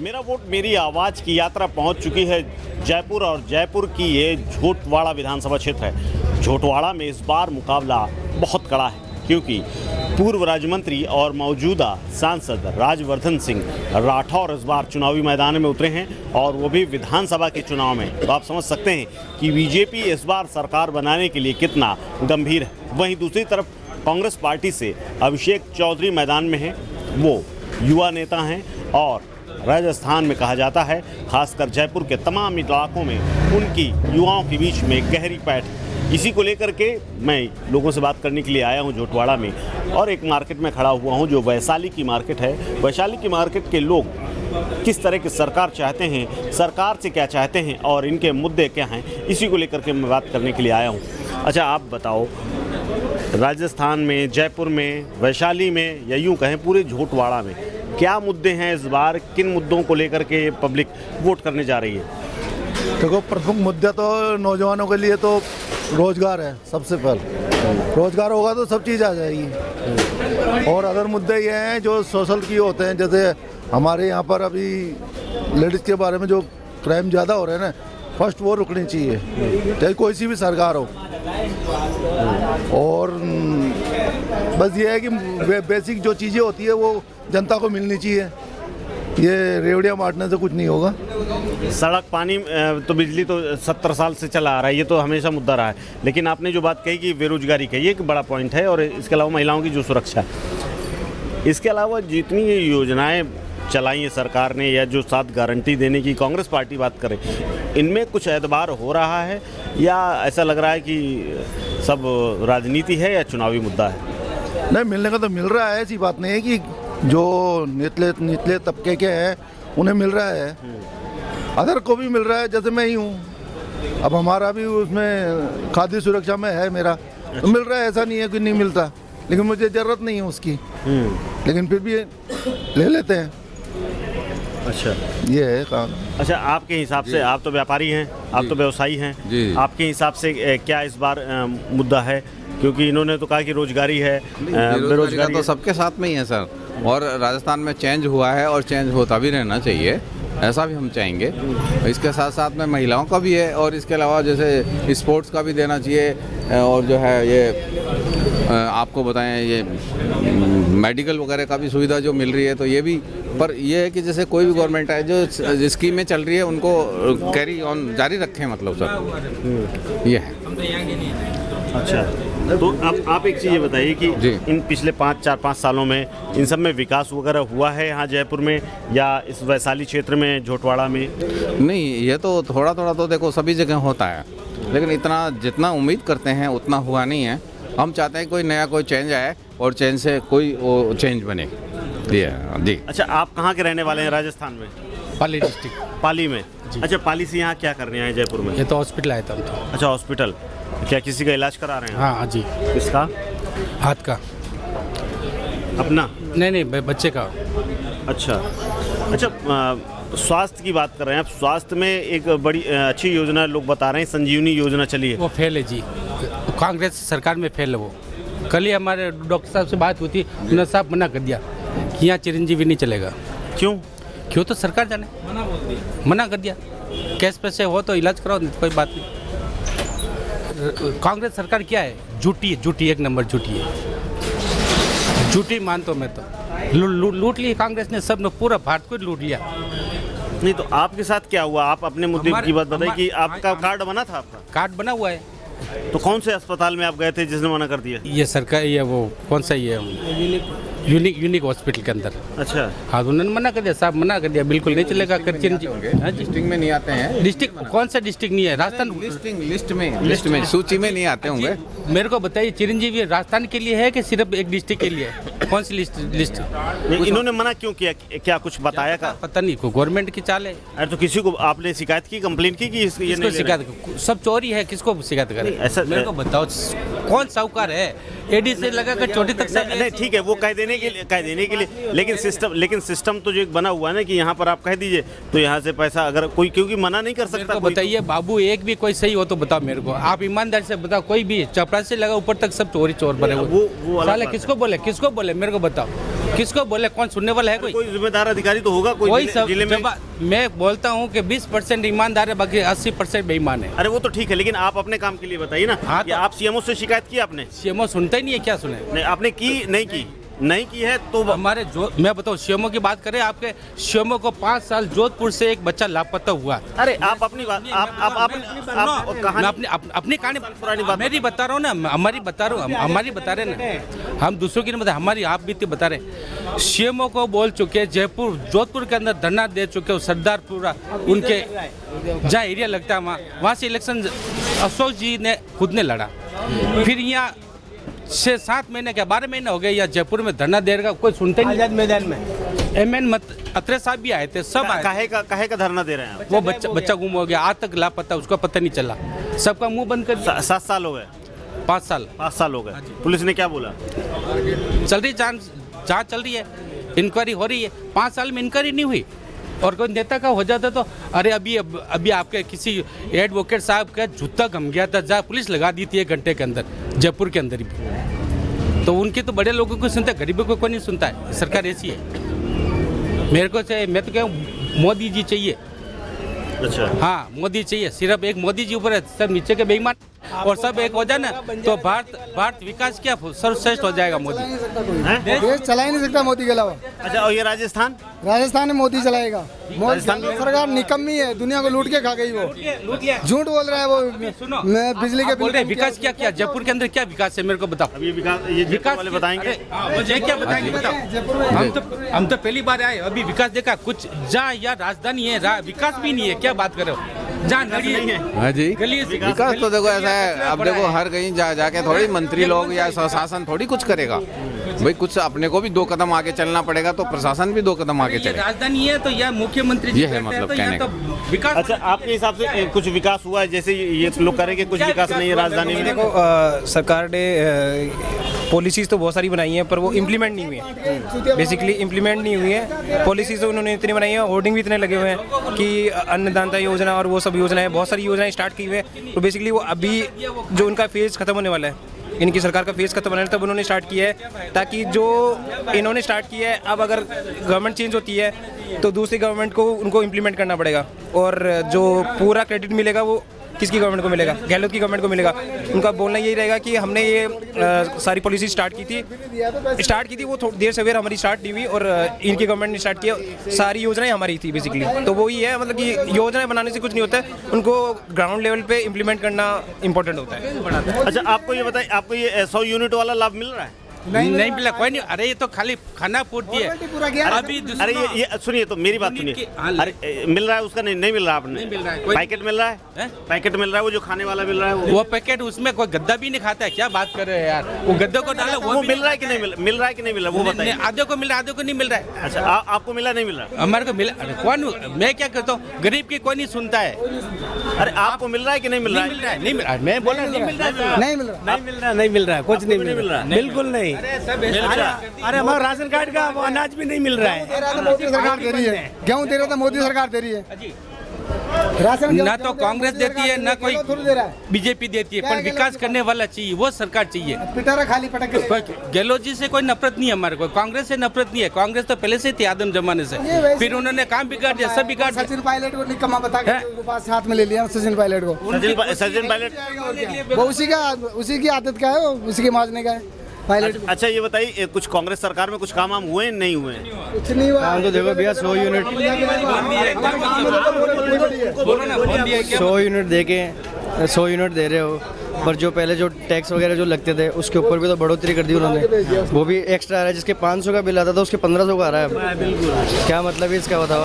मेरा वोट मेरी आवाज़ की यात्रा पहुंच चुकी है जयपुर और जयपुर की ये झोटवाड़ा विधानसभा क्षेत्र है। झोटवाड़ा में इस बार मुकाबला बहुत कड़ा है क्योंकि पूर्व राज्य मंत्री और मौजूदा सांसद राजवर्धन सिंह राठौर इस बार चुनावी मैदान में उतरे हैं और वो भी विधानसभा के चुनाव में। तो आप समझ सकते हैं कि बीजेपी इस बार सरकार बनाने के लिए कितना गंभीर है। वहीं दूसरी तरफ कांग्रेस पार्टी से अभिषेक चौधरी मैदान में हैं। वो युवा नेता हैं और राजस्थान में कहा जाता है, खासकर जयपुर के तमाम इलाकों में उनकी युवाओं के बीच में गहरी पैठ। इसी को लेकर के मैं लोगों से बात करने के लिए आया हूं झोटवाड़ा में और एक मार्केट में खड़ा हुआ हूं जो वैशाली की मार्केट है। वैशाली की मार्केट के लोग किस तरह की सरकार चाहते हैं, सरकार से क्या चाहते हैं और इनके मुद्दे क्या हैं, इसी को लेकर के मैं बात करने के लिए आया हूं। अच्छा, आप बताओ, राजस्थान में, जयपुर में, वैशाली में या यूँ कहें पूरे झोटवाड़ा में क्या मुद्दे हैं इस बार, किन मुद्दों को लेकर के पब्लिक वोट करने जा रही है? देखो, प्रमुख मुद्दा तो नौजवानों के लिए तो रोजगार है। सबसे पहले रोजगार होगा तो सब चीज़ आ जाएगी। और अदर मुद्दे ये हैं जो सोशल की होते हैं, जैसे हमारे यहाँ पर अभी लेडीज़ के बारे में जो क्राइम ज़्यादा हो रहे हैं ना, फर्स्ट वो रुकनी चाहिए, चाहे कोई सी भी सरकार हो। और बस ये है कि बेसिक जो चीज़ें होती है वो जनता को मिलनी चाहिए। ये रेवड़ियाँ बांटने से कुछ नहीं होगा। सड़क, पानी, तो बिजली तो 70 साल से चला आ रहा है, ये तो हमेशा मुद्दा रहा है। लेकिन आपने जो बात कही कि बेरोजगारी का, ये एक बड़ा पॉइंट है। और इसके अलावा महिलाओं की जो सुरक्षा है, इसके अलावा जितनी ये योजनाएं चलाई है सरकार ने या जो 7 गारंटी देने की कांग्रेस पार्टी बात करे, इनमें कुछ एतबार हो रहा है या ऐसा लग रहा है कि सब राजनीति है या चुनावी मुद्दा है? नहीं, मिलने का तो मिल रहा है, ऐसी बात नहीं है कि जो निचले तबके के हैं उन्हें मिल रहा है, अदर को भी मिल रहा है। जैसे मैं ही हूँ, अब हमारा भी उसमें खाद्य सुरक्षा में है मेरा, तो मिल रहा है, ऐसा नहीं है कि नहीं मिलता, लेकिन मुझे ज़रूरत नहीं है उसकी, लेकिन फिर भी ले लेते हैं। अच्छा, ये है काम। अच्छा, आपके हिसाब से, आप तो व्यापारी हैं, आप तो व्यवसायी हैं, आपके हिसाब से क्या इस बार मुद्दा है? क्योंकि इन्होंने तो कहा कि रोजगारी है, बेरोजगारी तो सबके साथ में ही है सर। और राजस्थान में चेंज हुआ है और चेंज होता भी रहना चाहिए, ऐसा भी हम चाहेंगे। इसके साथ साथ में महिलाओं का भी है और इसके अलावा जैसे स्पोर्ट्स का भी देना चाहिए। और जो है ये आपको बताएं, ये मेडिकल वगैरह का भी सुविधा जो मिल रही है, तो ये भी। पर ये है कि जैसे कोई भी गवर्नमेंट है जो स्कीमें चल रही है उनको कैरी ऑन जारी रखें, मतलब सर ये है। अच्छा, तो अब आप एक चीज़ ये बताइए कि इन पिछले 4-5 सालों में इन सब में विकास वगैरह हुआ है यहाँ जयपुर में या इस वैशाली क्षेत्र में, झोटवाड़ा में? नहीं, ये तो थोड़ा थोड़ा तो देखो सभी जगह होता है, लेकिन इतना जितना उम्मीद करते हैं उतना हुआ नहीं है। हम चाहते हैं कोई नया कोई चेंज आए और चेंज से कोई वो चेंज बने। जी। अच्छा, आप कहाँ के रहने वाले हैं राजस्थान में? पाली डिस्ट्रिक्ट। पाली में? अच्छा, पाली से यहाँ क्या करने आए जयपुर में? ये तो हॉस्पिटल आया था हम तो। अच्छा, हॉस्पिटल, क्या किसी का इलाज करा रहे हैं? हाँ जी। किसका? हाथ का। अपना? नहीं, बच्चे का। अच्छा, स्वास्थ्य की बात कर रहे हैं आप। स्वास्थ्य में एक बड़ी अच्छी योजना लोग बता रहे हैं, संजीवनी योजना चली है। वो फेल है जी, कांग्रेस सरकार में फेल है वो। कल ही हमारे डॉक्टर साहब से बात हुई थी, उन्होंने साहब मना कर दिया कि यहाँ चिरंजीवी नहीं चलेगा। क्यों तो सरकार जाने, मना कर दिया। कैश पैसे हो तो इलाज कराओ, नहीं तो कोई बात नहीं। कांग्रेस सरकार क्या है? झूठी, एक नंबर झूठी है। झूठी मानता हूँ मैं तो। लूट ली कांग्रेस ने, सब ने, पूरा भारत को लूट लिया। नहीं तो आपके साथ क्या हुआ? आप अपने मुद्दे की बात बताइए कि आपका कार्ड बना था? आपका कार्ड बना हुआ है। तो कौन से अस्पताल में आप गए थे जिसने मना कर दिया? ये सरकार, ये वो कौन सा, ये यूनिक हॉस्पिटल के अंदर। अच्छा, हाँ, उन्होंने मना कर दिया, साहब मना कर दिया, बिल्कुल नहीं चलेगा। डिस्ट्रिक्ट में नहीं आते हैं। डिस्ट्रिक्ट कौन सा डिस्ट्रिक्ट नहीं है? राजस्थान लिस्ट में सूची में नहीं आते होंगे। मेरे को बताइए, चिरंजीवी राजस्थान के लिए है कि सिर्फ एक डिस्ट्रिक्ट के लिए? कौन सी लिस्ट? इन्होंने मना क्यों किया? क्या कुछ बताया का? पता नहीं, को गवर्नमेंट की चाल है। अरे तो किसी को आपने शिकायत की, कंप्लेंट की कि ये नहीं शिकायत? सब चोरी है, किसको शिकायत करें? ऐसा मेरे को बताओ, कौन साहूकार है? एडी से लगा कर छोटी तक। नहीं, ठीक है, वो कह देने के लिए, लेकिन सिस्टम तो जो एक बना हुआ है ना कि यहाँ पर आप कह दीजिए तो यहाँ से पैसा, अगर कोई, क्योंकि मना नहीं कर सकता। बताइए बाबू, एक भी कोई सही हो तो बताओ मेरे को। आप ईमानदारी से बताओ, कोई भी चपरासी से लगा ऊपर तक सब चोर भरे। वो साले किसको बोले मेरे को बताओ, किसको बोले, कौन सुनने वाला है? कोई जिम्मेदार अधिकारी तो होगा कोई कोई सब जिले में। मैं बोलता हूँ कि 20% ईमानदार है, बाकी 80% बेईमान है। अरे वो तो ठीक है, लेकिन आप अपने काम के लिए बताइए ना। हाँ, कि आप सीएमओ से शिकायत की आपने? सीएमओ सुनता ही नहीं है, क्या सुने? नहीं, आपने की नहीं की है तो हमारे जो मैं बताऊँ, सीएमओ की बात करें, आपके सीएमओ को 5 साल जोधपुर से एक बच्चा लापता हुआ। अरे आप अपनी बात आप कहानी अपनी कहानी पुरानी बात मेरी बता रहा हूँ ना, हमारी बता रहा हूँ, हमारी बता रहे ना, हम दूसरों की नहीं बता, हमारी आप बीती बता रहे। सीएमओ को बोल चुके, जयपुर जोधपुर के अंदर धरना दे चुके हो, सरदारपुरा उनके जहाँ एरिया लगता है वहाँ से इलेक्शन अशोक जी ने खुद ने लड़ा। फिर यहाँ 6-7 महीने क्या 12 महीने हो गए या जयपुर में धरना दे रहा, कोई सुनते नहीं। आजाद मैदान में एमएन अत्रे साहब भी आए थे, सब आए। काहे का धरना दे रहे हैं? वो बच्चा गुम हो गया, आज तक लापता, उसका पता नहीं चला, सबका मुंह बंद कर दिया। 7 साल हो गए? 5 साल 5 साल हो गए। पुलिस ने क्या बोला? चल रही जांच चल रही है, इंक्वायरी हो रही है। 5 साल में इंक्वायरी नहीं हुई, और कोई नेता का हो जाता तो अरे अभी आपके किसी एडवोकेट साहब का जूता गम गया था, जहाँ पुलिस लगा दी थी 1 घंटे के अंदर, जयपुर के अंदर भी। तो उनके तो बड़े लोगों को सुनता है, गरीबों को कोई नहीं सुनता है। सरकार ऐसी है। मेरे को चाहिए, मैं तो कहूँ मोदी जी चाहिए। अच्छा, हाँ मोदी चाहिए, सिर्फ एक मोदी जी ऊपर है, सब नीचे के बेईमान, और सब एक हो जाए ना तो भारत विकास क्या सर्वश्रेष्ठ हो जाएगा। मोदी देश चला ही नहीं सकता मोदी के अलावा। अच्छा, और ये राजस्थान में मोदी चलाएगा। मोदी सरकार निकम्मी है, दुनिया को लूट के खा गई। वो झूठ बोल रहा है। वो सुनो, मैं बिजली के बोल रहे विकास क्या किया जयपुर के अंदर, क्या विकास है मेरे को बताओ। अभी विकास वाले बताएंगे। मुझे क्या बताएंगे बताओ। हम तो पहली बार आए, अभी विकास देखा कुछ? जहाँ या राजधानी है, विकास भी नहीं है, क्या बात कर रहे हो? जहाँ नदी नहीं है। हाँ जी, गली विकास तो देखो ऐसा है, अब देखो हर कहीं जाके थोड़ी मंत्री लोग या शासन थोड़ी कुछ करेगा भाई, कुछ अपने को भी 2 कदम आगे चलना पड़ेगा, तो प्रशासन भी 2 कदम आगे चलेगा। राजधानी है तो यह मुख्यमंत्री ये है मतलब कहने का विकास। अच्छा, आपके हिसाब से कुछ विकास हुआ है? जैसे ये लोग करेंगे, कुछ विकास नहीं है राजधानी में। देखो सरकार ने पॉलिसीज़ तो बहुत सारी बनाई हैं, पर वो इम्प्लीमेंट नहीं हुई है। बेसिकली इम्प्लीमेंट नहीं हुई है पॉलिसीज़, तो उन्होंने इतनी बनाई है, होर्डिंग भी इतने लगे हुए हैं कि अन्नदाता योजना और वो सब योजनाएं, बहुत सारी योजनाएं स्टार्ट की हुई है। तो बेसिकली वो अभी जो उनका फेज़ ख़त्म होने वाला है, इनकी सरकार का फेज़ खत्म होने तब उन्होंने स्टार्ट किया है, ताकि जो इन्होंने स्टार्ट किया है, अब अगर गवर्नमेंट चेंज होती है तो दूसरी गवर्नमेंट को उनको इम्प्लीमेंट करना पड़ेगा, और जो पूरा क्रेडिट मिलेगा वो किसकी गवर्नमेंट को मिलेगा? गहलोत की गवर्नमेंट को मिलेगा। उनका बोलना यही रहेगा कि हमने ये सारी पॉलिसी स्टार्ट की थी, वो थोड़ी देर सवेर हमारी स्टार्ट नहीं हुई, और इनकी गवर्नमेंट ने स्टार्ट किया, सारी योजनाएं हमारी थी बेसिकली। तो वही है, मतलब कि योजनाएं बनाने से कुछ नहीं होता है, उनको ग्राउंड लेवल पे इम्प्लीमेंट करना इंपॉर्टेंट होता है। अच्छा, आपको ये बताइए, आपको ये 100 यूनिट वाला लाभ मिल रहा है? नहीं मिला, कोई नहीं। अरे ये तो खाली खाना पूर्ति है। अभी अरे ये सुनिए, तो मेरी बात सुनिए। अरे मिल रहा है उसका? नहीं मिल रहा आपने? नहीं मिल रहा है। पैकेट मिल रहा है? पैकेट मिल रहा है, वो जो खाने वाला मिल रहा है वो पैकेट, उसमें कोई गद्दा भी नहीं खाता है, क्या बात कर रहे हैं यार? वो गद्दे को डालो, वो मिल रहा है कि नहीं मिल रहा है कि नहीं मिल रहा, वो बताइए। आधे को मिल रहा है, आधे को नहीं मिल रहा है। अच्छा, आपको मिला नहीं मिल रहा? हमारे को मिला। अरे कौन, मैं क्या करता हूँ, गरीब की कोई नहीं सुनता है। अरे आपको मिल रहा है कि नहीं मिल रहा है? नहीं मिल रहा है, मैं बोला नहीं मिल रहा है। नहीं मिल रहा, कुछ नहीं मिल रहा, बिल्कुल नहीं। अरे हमारा राशन कार्ड का वो अनाज भी नहीं मिल रहा है। मोदी सरकार दे रही है, गेहूँ दे रहा था, मोदी सरकार दे रही है। राशन ना तो कांग्रेस देती है, ना कोई बीजेपी देती है, पर विकास करने वाला चाहिए, वो सरकार चाहिए। पिटारा खाली पटक के। गहलोत जी से कोई नफरत नहीं है हमारे को, कांग्रेस से नफरत नहीं है। कांग्रेस तो पहले से थी आदम जमाने से, फिर उन्होंने काम बिगाड़ दिया, सब बिगाड़ दिया। सचिन पायलट को निकम्मा बता के पास हाथ में ले लिया, सचिन पायलट को। सचिन पायलट वो उसी की आदत का है, वो उसी के मारने का है पायलट। अच्छा, ये बताइए, कुछ कांग्रेस सरकार में कुछ काम हुए नहीं हुए? कुछ नहीं हुआ। काम तो देखो भैया 100 यूनिट दे के 100 यूनिट दे रहे हो, पर जो पहले जो टैक्स वगैरह जो लगते थे उसके ऊपर भी तो बढ़ोतरी कर दी उन्होंने, वो भी एक्स्ट्रा आ रहा है। जिसके 500 का बिल आता था उसके 1500 का आ रहा है। क्या मतलब है इसका बताओ?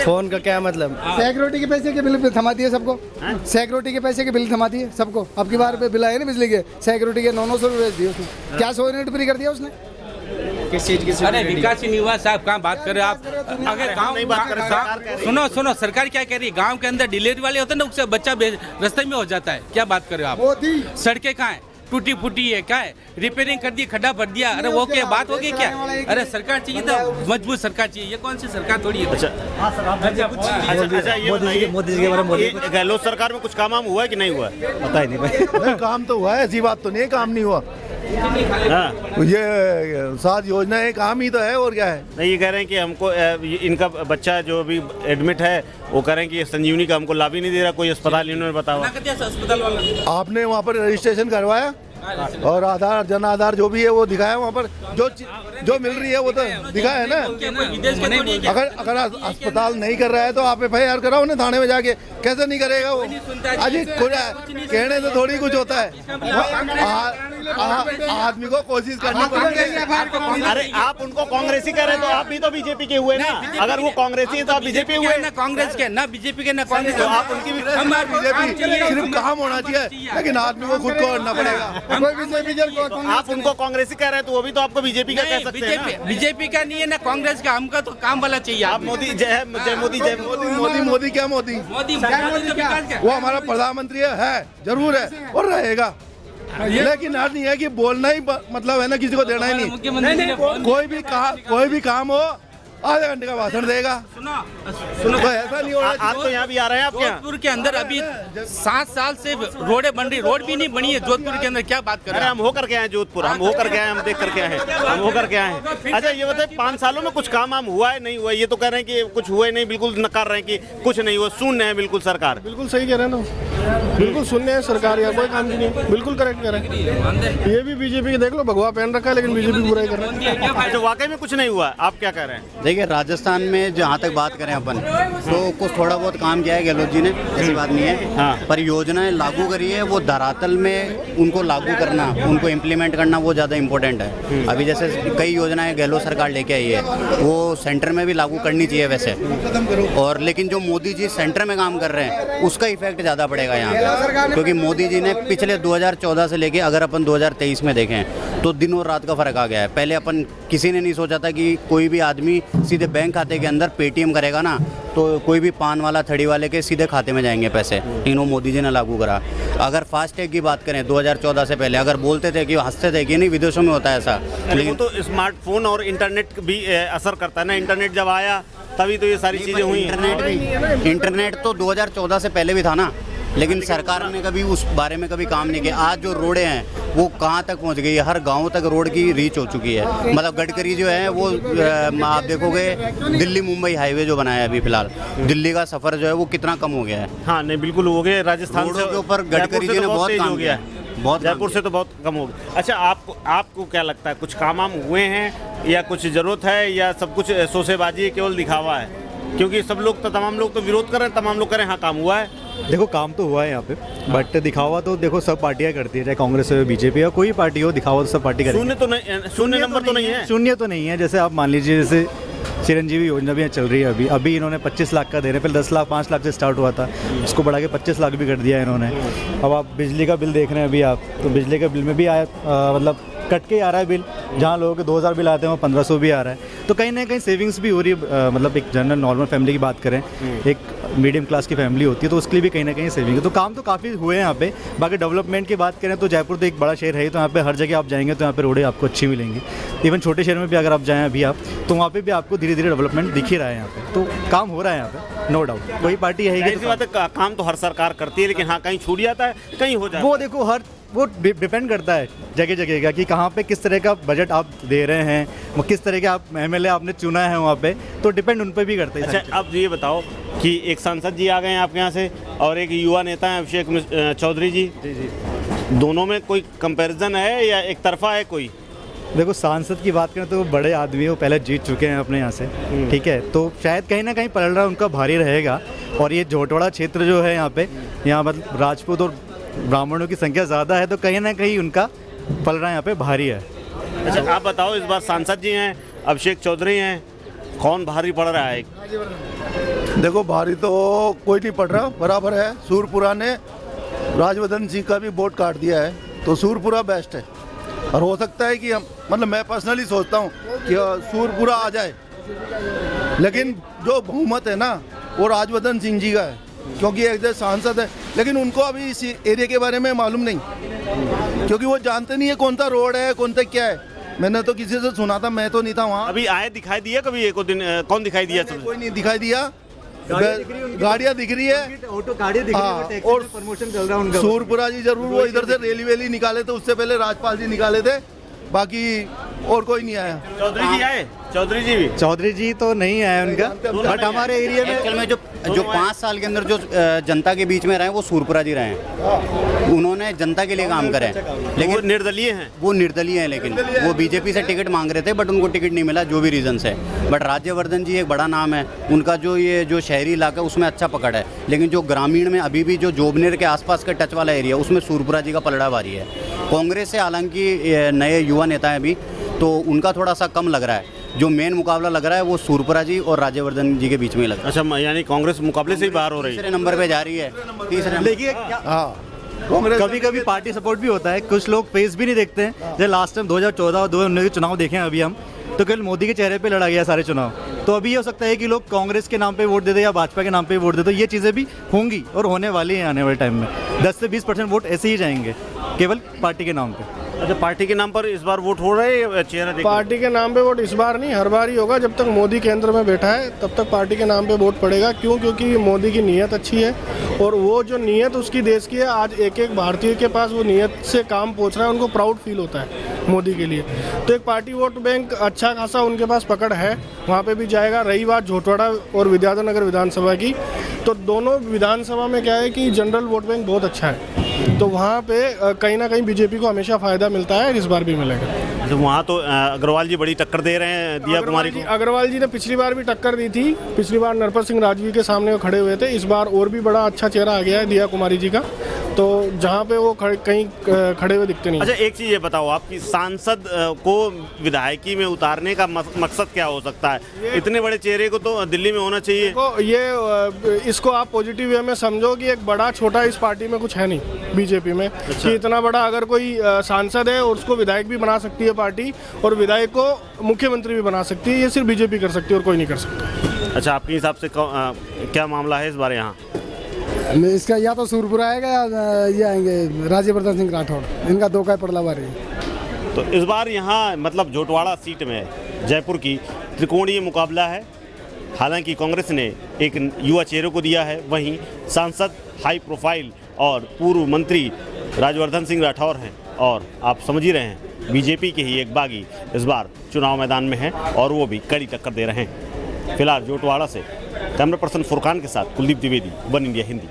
फोन का क्या मतलब? सिक्योरिटी के पैसे के बिल थमा दिए सबको, सिक्योरिटी के पैसे के बिल थमा दिए सबको। अब की बार पे बिल आए ना बिजली के, सिक्योरिटी के 900 रुपये दिए उसने। क्या 100 यूनिट फ्री कर दिया उसने? किस चीज की? अरे विकास ही नहीं हुआ साहब, कहाँ बात कर रहे हो आप? अगर गाँव सुनो, सरकार क्या कह रही है, गांव के अंदर डिलीवरी वाले होते हैं ना, उससे बच्चा रास्ते में हो जाता है, क्या बात कर रहे हो आप? सड़कें कहाँ है? टूटी फूटी है, क्या है? रिपेयरिंग कर दी, खड्डा भर दिया। अरे वो क्या बात होगी क्या? अरे सरकार चाहिए तो मजबूत सरकार चाहिए, ये कौन सी सरकार थोड़ी है? अच्छा, ये बताइए, मोदी जी के बारे में गहलोत सरकार में कुछ काम हुआ है कि नहीं हुआ? पता ही नहीं भाई। काम तो हुआ है, ऐसी बात तो नहीं है काम नहीं हुआ। हाँ ये 7 योजनाएं काम ही तो है और क्या है। नहीं, ये कह रहे हैं कि हमको इनका बच्चा जो अभी एडमिट है वो कह रहे हैं कि संजीवनी का हमको लाभ ही नहीं दे रहा कोई अस्पताल, इन्होंने बताया। आपने वहाँ पर रजिस्ट्रेशन करवाया और आधार जन आधार जो भी है वो दिखाया वहाँ पर, जो मिल रही है वो तो दिखाया है ना। अगर अस्पताल नहीं कर रहा है तो आप FIR कराओ ना थाने में जाके, कैसे नहीं करेगा वो? अजी कहने से थोड़ी कुछ होता है, आदमी को कोशिश करनी पड़ेगी। अरे आप उनको कांग्रेसी कह रहे हैं तो आप भी तो बीजेपी के हुए ना, अगर वो कांग्रेसी है तो आप बीजेपी हुए ना, कांग्रेस के ना बीजेपी के ना कांग्रेस, तो आप उनकी भी बीजेपी सिर्फ काम होना चाहिए, लेकिन आदमी को खुद को करना पड़ेगा। आप उनको कांग्रेसी कह रहे हैं तो वो भी तो आपको बीजेपी का कह सकते हैं ना। बीजेपी का नहीं है ना कांग्रेस का, हमका तो काम वाला चाहिए। आप मोदी जय मोदी जय मोदी। मोदी क्या मोदी? वो हमारा प्रधानमंत्री है, जरूर है और रहेगा, लेकिन हर नहीं है कि बोलना ही मतलब है ना, किसी को देना ही नहीं। कोई भी काम हो आधे घंटे का भाषण देगा। सुनो तो ऐसा नहीं हो रहा। आप तो यहाँ भी आ रहे हैं, आप क्या जोधपुर के अंदर अभी 7 साल से रोडें बन रही, रोड भी नहीं बनी है जोधपुर के अंदर, क्या बात कर रहे हैं? हम होकर के आए जोधपुर, हम होकर के आए, हम देख करके आए, हम होकर के आए। अच्छा ये बताइए 5 सालों में कुछ काम हुआ है नहीं हुआ? ये तो कह रहे हैं कि कुछ हुआ ही नहीं, बिल्कुल नकार रहे हैं कि कुछ नहीं हुआ, शून्य है बिल्कुल सरकार। बिल्कुल सही कह रहे हैं ना, बिल्कुल शून्य है सरकार, या कोई काम नहीं, बिल्कुल करेक्ट कह रहे हैं। ये भी बीजेपी के देख लो, भगवा पहन रखा है लेकिन बीजेपी बुराई कर रहे हैं। अच्छा वाकई में कुछ नहीं हुआ, आप क्या कह रहे हैं? देखिए राजस्थान में जहाँ तक बात करें अपन तो कुछ थोड़ा बहुत काम किया है गहलोत जी ने, ऐसी बात नहीं है। हाँ। पर योजनाएं लागू करी है, वो धरातल में उनको लागू करना, उनको इम्प्लीमेंट करना वो ज़्यादा इम्पोर्टेंट है। अभी जैसे कई योजनाएं गहलोत सरकार लेके आई है, वो सेंटर में भी लागू करनी चाहिए वैसे, और लेकिन जो मोदी जी सेंटर में काम कर रहे हैं उसका इफेक्ट ज़्यादा पड़ेगा यहाँ, क्योंकि मोदी जी ने पिछले 2014 से लेके अगर अपन 2023 में देखें तो दिन और रात का फ़र्क आ गया है। पहले अपन किसी ने नहीं सोचा था कि कोई भी आदमी सीधे बैंक खाते के अंदर पेटीएम करेगा ना तो कोई भी पान वाला थड़ी वाले के सीधे खाते में जाएंगे पैसे, लेकिन वो मोदी जी ने लागू करा। अगर फास्टैग की बात करें 2014 से पहले अगर बोलते थे कि हंसते थे कि नहीं विदेशों में होता है ऐसा, लेकिन तो स्मार्टफोन और इंटरनेट भी असर करता है ना, इंटरनेट जब आया तभी तो ये सारी चीज़ें हुई। इंटरनेट तो 2014 से पहले भी था ना, लेकिन सरकार ने कभी उस बारे में कभी काम नहीं किया। आज जो रोडें हैं वो कहाँ तक पहुँच गई है, हर गांव तक रोड की रीच हो चुकी है। मतलब गडकरी जो है वो आप देखोगे दिल्ली मुंबई हाईवे जो बनाया है अभी फिलहाल, दिल्ली का सफ़र जो है वो कितना कम हो गया है। हाँ नहीं बिल्कुल हो गया, राजस्थान के ऊपर गडकरी जी ने बहुत काम किया है, बहुत जयपुर से तो बहुत कम हो गया। अच्छा आपको क्या लगता है कुछ काम हुए हैं या कुछ ज़रूरत है या सब कुछ शोसेबाजी केवल दिखावा है? क्योंकि सब लोग तो तमाम लोग तो विरोध कर रहे हैं, तमाम लोग कह रहे हैं हाँ काम हुआ है। देखो काम तो हुआ है यहाँ पे, बट दिखावा तो देखो सब पार्टियां करती है, चाहे कांग्रेस हो बीजेपी हो कोई पार्टी हो, दिखावा तो सब पार्टी करेगी। शून्य तो नहीं, शून्य नंबर तो नहीं है, शून्य तो नहीं है। जैसे आप मान लीजिए जैसे चिरंजीवी योजना भी चल रही है, अभी इन्होंने 25 लाख का दे रहे हैं, पहले 10 लाख 5 लाख से स्टार्ट हुआ था, उसको बढ़ा के 25 लाख भी कर दिया इन्होंने। अब आप बिजली का बिल देख रहे हैं अभी आप, तो बिजली का बिल में भी आया मतलब कट के आ रहा है बिल, जहाँ लोगों के 2000 बिल आते हैं वो 1500 भी आ रहा है। तो कहीं ना कहीं सेविंग्स भी हो रही है। मतलब एक जनरल नॉर्मल फैमिली की बात करें, एक मीडियम क्लास की फैमिली होती है तो उसके लिए भी कहीं ना कहीं सेविंग है। तो काम तो काफ़ी हुए हैं यहाँ पे। बाकी डेवलपमेंट की बात करें तो जयपुर तो एक बड़ा शहर है, तो यहाँ पे हर जगह आप जाएंगे तो यहाँ पे रोडें आपको अच्छी मिलेंगी। इवन छोटे शहर में भी अगर आप जाएँ अभी आप, तो वहाँ पे भी आपको धीरे धीरे डेवलपमेंट दिख ही रहा है यहाँ पे, तो काम हो रहा है यहाँ पे, नो डाउट। कोई पार्टी है काम तो हर सरकार करती है, लेकिन हाँ कहीं छूट जाता है, कहीं हो जाता है। वो देखो वो डिपेंड करता है जगह जगह का कि कहाँ पे किस तरह का बजट आप दे रहे हैं, वो किस तरह के आप MLA आपने चुना है वहाँ पे, तो डिपेंड उन पे भी करता है। अच्छा अब ये बताओ कि एक सांसद जी आ गए हैं आपके यहाँ से और एक युवा नेता हैं अभिषेक चौधरी जी, दोनों में कोई कंपैरिजन है या एक तरफा है कोई? देखो सांसद की बात करें तो वो बड़े आदमी वो पहले जीत चुके हैं अपने यहाँ से, ठीक है, तो शायद कहीं ना कहीं पलड़ा उनका भारी रहेगा। और ये झोटवाड़ा क्षेत्र जो है यहाँ पे, यहाँ मतलब राजपूत और ब्राह्मणों की संख्या ज़्यादा है, तो कहीं ना कहीं उनका पलड़ा यहाँ पे भारी है। अच्छा आप बताओ, इस बार सांसद जी हैं अभिषेक चौधरी हैं, कौन भारी पड़ रहा है? देखो भारी तो कोई नहीं पड़ रहा, बराबर है। सूरपुरा ने राजवर्धन सिंह का भी वोट काट दिया है, तो सूरपुरा बेस्ट है। और हो सकता है कि हम मतलब मैं पर्सनली सोचता हूँ कि सूरपुरा आ जाए, लेकिन जो बहुमत है ना वो राजवर्धन सिंह जी का है, क्योंकि एक सांसद है, लेकिन उनको अभी इस एरिया के बारे में मालूम नहीं, क्योंकि वो जानते नहीं है कौन सा रोड है, कौन सा क्या है। मैंने तो किसी से सुना था, मैं तो नहीं था वहाँ। अभी आए दिखाई दिया कभी एक दिन? कौन दिखाई दिया? कोई नहीं दिखाई दिया। गाड़ियाँ दिख रही है, ऑटो गाड़ियाँ दिख रही है, हाँ, वो टैक्सी और में प्रमोशन चल रहा है उनका। सूरपुरा जी जरूर वो इधर से रैली वैली निकाले थे, उससे पहले राजपाल जी निकाले थे, बाकी और कोई नहीं आया। चौधरी जी आए? चौधरी जी भी? चौधरी जी तो नहीं आया उनका, बट हमारे एरिया में एक्चुअल में जो 5 साल के अंदर जो जनता के बीच में रहे वो सूरपुरा जी रहे हैं। उन्होंने जनता के लिए काम करे हैं, लेकिन वो निर्दलीय हैं। वो निर्दलीय हैं, लेकिन वो बीजेपी से टिकट मांग रहे थे, बट उनको टिकट नहीं मिला, जो भी रीज़न है। बट राज्यवर्धन जी एक बड़ा नाम है, उनका जो शहरी इलाका है उसमें अच्छा पकड़ है, लेकिन जो ग्रामीण में अभी भी जो जोबनेर के आसपास का टच वाला एरिया उसमें सूरपुरा जी का पलड़ा भारी है। कांग्रेस से हालांकि नए युवा नेता हैं अभी, तो उनका थोड़ा सा कम लग रहा है। जो मेन मुकाबला लग रहा है वो सूरपुरा जी और राज्यवर्धन जी के बीच में ही लग रहा है। अच्छा, यानी कांग्रेस मुकाबले से ही बाहर हो रही है? तीसरे नंबर पे जा रही है, तीसरे नंबर। देखिए कभी कभी पार्टी सपोर्ट भी होता है, कुछ लोग फेस भी नहीं देखते हैं। जैसे लास्ट टाइम 2014 और 2019 के चुनाव देखे हैं अभी हम, तो केवल मोदी के चेहरे पे लड़ा गया सारे चुनाव। तो अभी ये हो सकता है कि लोग कांग्रेस के नाम पे वोट दे दे या भाजपा के नाम पे वोट दे दे, ये चीज़ें भी होंगी और होने वाली हैं आने वाले टाइम में। 10 से 20% वोट ऐसे ही जाएंगे केवल पार्टी के नाम पे। अच्छा, पार्टी के नाम पर इस बार वोट हो रहे हैं? चेहरा देख पार्टी के नाम पे वोट इस बार नहीं, हर बार ही होगा। जब तक मोदी केंद्र में बैठा है तब तक पार्टी के नाम पे वोट पड़ेगा। क्यों? क्योंकि मोदी की नीयत अच्छी है, और वो जो नीयत उसकी देश की है, आज एक एक भारतीय के पास वो नीयत से काम पहुंच रहा है, उनको प्राउड फील होता है मोदी के लिए। तो एक पार्टी वोट बैंक अच्छा खासा उनके पास पकड़ है, वहाँ पे भी जाएगा। रही बात झोटवाड़ा और विद्याधर नगर विधानसभा की, तो दोनों विधानसभा में क्या है कि जनरल वोट बैंक बहुत अच्छा है, तो वहाँ पे कहीं ना कहीं बीजेपी को हमेशा फायदा मिलता है, इस बार भी मिलेगा। तो वहाँ तो अग्रवाल जी बड़ी टक्कर दे रहे हैं दिया कुमारी को। अग्रवाल जी ने पिछली बार भी टक्कर दी थी, पिछली बार नरपत सिंह राजवी के सामने वो खड़े हुए थे। इस बार और भी बड़ा अच्छा चेहरा आ गया है दिया कुमारी जी का, तो जहाँ पे वो कहीं खड़े हुए दिखते नहीं। अच्छा, एक चीज़ ये बताओ, आपकी सांसद को विधायकी में उतारने का मकसद क्या हो सकता है? इतने बड़े चेहरे को तो दिल्ली में होना चाहिए। ये इसको आप पॉजिटिव वे में समझो कि एक बड़ा छोटा इस पार्टी में कुछ है नहीं बीजेपी में। अच्छा। कि इतना बड़ा अगर कोई सांसद है और उसको विधायक भी बना सकती है पार्टी, और विधायक को मुख्यमंत्री भी बना सकती है, ये सिर्फ बीजेपी कर सकती है और कोई नहीं कर सकता। अच्छा, आपके हिसाब से क्या मामला है इस बार यहाँ? इसका या तो सूरपुरा आएगा या ये आएंगे राज्यवर्धन सिंह राठौड़, इनका दो का पड़ला बारी। तो इस बार यहाँ मतलब झोटवाड़ा सीट में जयपुर की त्रिकोणीय मुकाबला है। हालांकि कांग्रेस ने एक युवा चेहरे को दिया है, वहीं सांसद हाई प्रोफाइल और पूर्व मंत्री राज्यवर्धन सिंह राठौर हैं, और आप समझ ही रहे हैं बीजेपी के ही एक बागी इस बार चुनाव मैदान में हैं और वो भी कड़ी टक्कर दे रहे हैं। फिलहाल झोटवाड़ा से कैमरा पर्सन फुरकान के साथ कुलदीप द्विवेदी, वन इंडिया हिंदी।